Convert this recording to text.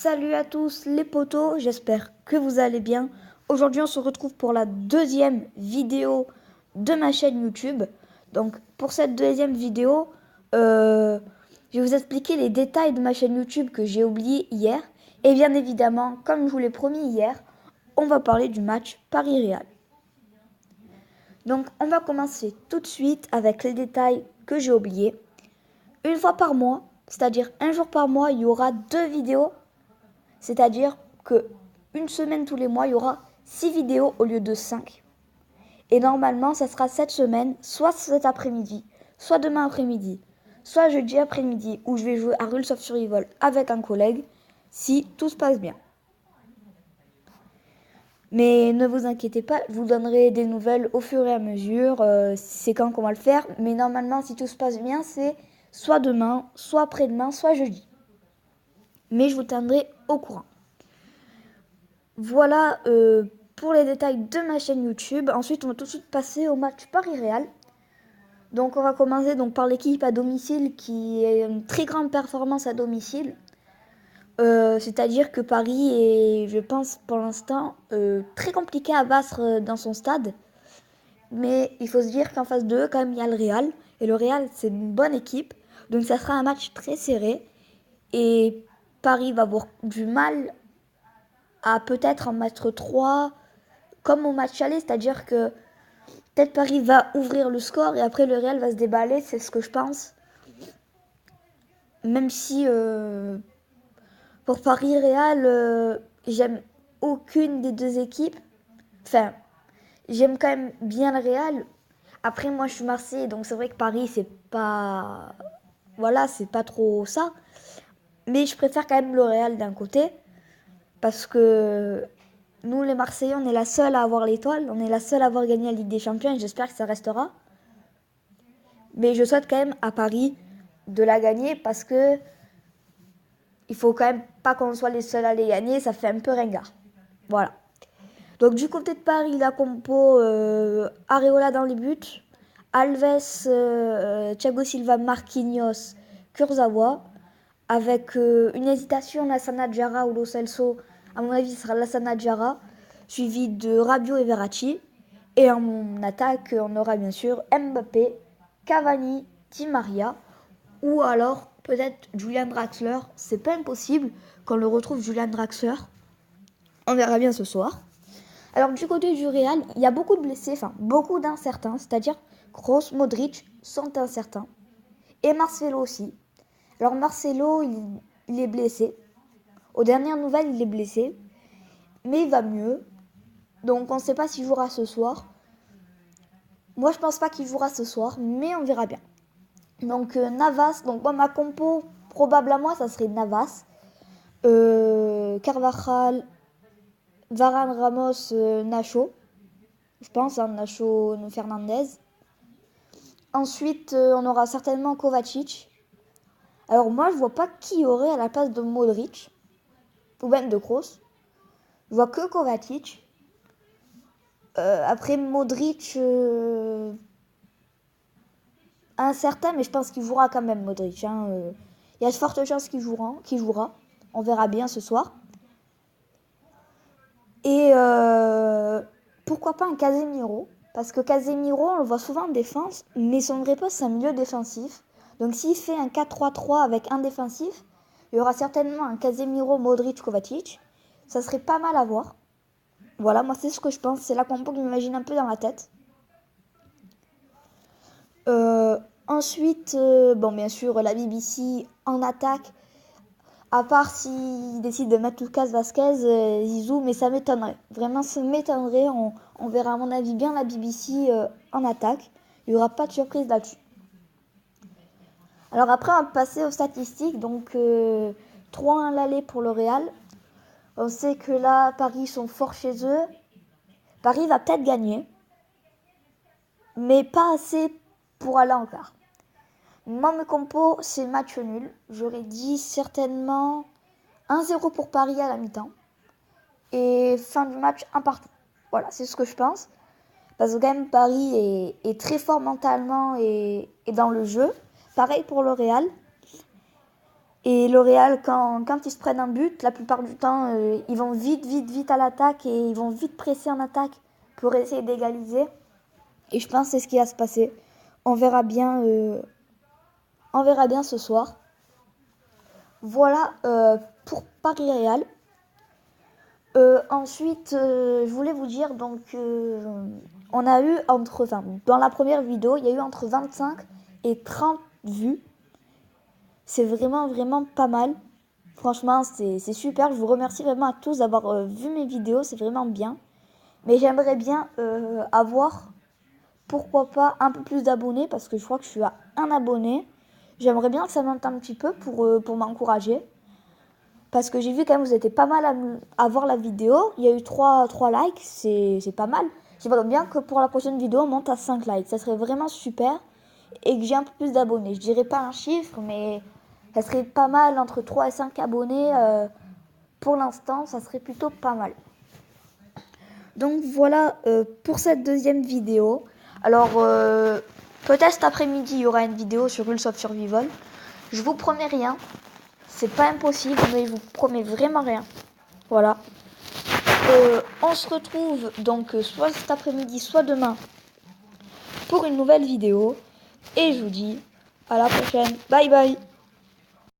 Salut à tous les potos, j'espère que vous allez bien. Aujourd'hui on se retrouve pour la deuxième vidéo de ma chaîne YouTube. Donc pour cette deuxième vidéo, je vais vous expliquer les détails de ma chaîne YouTube que j'ai oublié hier. Et bien évidemment, comme je vous l'ai promis hier, on va parler du match Paris-Real. Donc on va commencer tout de suite avec les détails que j'ai oubliés. Une fois par mois, c'est-à-dire un jour par mois, il y aura 2 vidéos. C'est-à-dire que une semaine tous les mois, il y aura 6 vidéos au lieu de 5. Et normalement, ça sera cette semaine, soit cet après-midi, soit demain après-midi, soit jeudi après-midi, où je vais jouer à Rules of Survival avec un collègue, si tout se passe bien. Mais ne vous inquiétez pas, je vous donnerai des nouvelles au fur et à mesure, c'est quand qu'on va le faire. Mais normalement, si tout se passe bien, c'est soit demain, soit après-demain, soit jeudi. Mais je vous tiendrai au courant. Voilà pour les détails de ma chaîne YouTube. Ensuite, on va tout de suite passer au match Paris-Real. Donc, on va commencer par l'équipe à domicile qui est une très grande performance à domicile. C'est-à-dire que Paris est, je pense, pour l'instant, très compliqué à battre dans son stade. Mais il faut se dire qu'en face d'eux, quand même, il y a le Real. Et le Real, c'est une bonne équipe. Donc, ça sera un match très serré. Et Paris va avoir du mal à peut-être en mettre 3 comme au match aller, c'est-à-dire que peut-être Paris va ouvrir le score et après le Real va se déballer, c'est ce que je pense. Même si pour Paris-Real, j'aime aucune des deux équipes. Enfin, j'aime quand même bien le Real. Après, moi, je suis Marseille, donc c'est vrai que Paris, c'est pas... Voilà, c'est pas trop ça. Mais je préfère quand même le Real d'un côté. Parce que nous, les Marseillais, on est la seule à avoir l'étoile. On est la seule à avoir gagné la Ligue des Champions et j'espère que ça restera. Mais je souhaite quand même à Paris de la gagner parce que il faut quand même pas qu'on soit les seuls à les gagner. Ça fait un peu ringard. Voilà. Donc du côté de Paris, la compo Areola dans les buts. Alves, Thiago Silva, Marquinhos, Kurzawa. Avec une hésitation, Lassana Diarra ou Lo Celso. À mon avis, ce sera Lassana Diarra. Suivi de Rabiot et Verratti. Et en attaque, on aura bien sûr Mbappé, Cavani, Di Maria. Ou alors, peut-être Julian Draxler. C'est pas impossible qu'on le retrouve, Julian Draxler. On verra bien ce soir. Alors, du côté du Real, il y a beaucoup de blessés, enfin, beaucoup d'incertains. C'est-à-dire, Kroos, Modric sont incertains. Et Marcelo aussi. Alors Marcelo, il est blessé. Aux dernières nouvelles, il est blessé. Mais il va mieux. Donc on ne sait pas s'il jouera ce soir. Moi, je pense pas qu'il jouera ce soir, mais on verra bien. Donc Navas, donc moi, ma compo probable à moi, ça serait Navas. Carvajal, Varane, Ramos, Nacho. Je pense, Nacho Fernandez. Ensuite, on aura certainement Kovacic. Alors moi, je vois pas qui y aurait à la place de Modric. Ou même de Kroos. Je vois que Kovacic. Après Modric, incertain, mais je pense qu'il jouera quand même Modric. Il y a de fortes chances qu'il jouera. On verra bien ce soir. Et pourquoi pas un Casemiro? Parce que Casemiro, on le voit souvent en défense, mais son vrai poste, c'est un milieu défensif. Donc s'il fait un 4-3-3 avec un défensif, il y aura certainement un Casemiro, Modric, Kovacic. Ça serait pas mal à voir. Voilà, moi c'est ce que je pense. C'est la compo que je m'imagine un peu dans la tête. Ensuite, bon, bien sûr, la BBC en attaque. À part s'ils décident de mettre Lucas Vasquez, Zizou, mais ça m'étonnerait. Vraiment, ça m'étonnerait. On verra, à mon avis, bien la BBC en attaque. Il n'y aura pas de surprise là-dessus. Alors après, on va passer aux statistiques. Donc, 3-1 l'aller pour le Real. On sait que là, Paris sont forts chez eux. Paris va peut-être gagner, mais pas assez pour aller en quart. Moi, mes compos, c'est match nul. J'aurais dit certainement 1-0 pour Paris à la mi-temps. Et fin du match, 1 partout. Voilà, c'est ce que je pense. Parce que quand même, Paris est très fort mentalement et dans le jeu. Pareil pour le Real. Et le Real, quand ils se prennent un but, la plupart du temps, ils vont vite à l'attaque et ils vont vite presser en attaque pour essayer d'égaliser. Et je pense que c'est ce qui va se passer. On verra bien, ce soir. Voilà pour Paris Real. Ensuite, je voulais vous dire, donc, on a eu dans la première vidéo, il y a eu entre 25 et 30 vues. C'est vraiment pas mal. Franchement, c'est super. Je vous remercie vraiment à tous d'avoir vu mes vidéos. C'est vraiment bien. Mais j'aimerais bien avoir, pourquoi pas, un peu plus d'abonnés. Parce que je crois que je suis à un abonné. J'aimerais bien que ça monte un petit peu pour m'encourager. Parce que j'ai vu quand même vous étiez pas mal à voir la vidéo. Il y a eu 3 likes. C'est pas mal. J'aimerais bien que pour la prochaine vidéo, on monte à 5 likes. Ça serait vraiment super. Et que j'ai un peu plus d'abonnés. Je dirais pas un chiffre, mais ça serait pas mal entre 3 et 5 abonnés. Pour l'instant, ça serait plutôt pas mal. Donc voilà pour cette deuxième vidéo. Alors peut-être cet après-midi, il y aura une vidéo sur Rules of Survival. Je vous promets rien. C'est pas impossible, mais je vous promets vraiment rien. Voilà. On se retrouve donc soit cet après-midi, soit demain pour une nouvelle vidéo. Et je vous dis à la prochaine. Bye bye.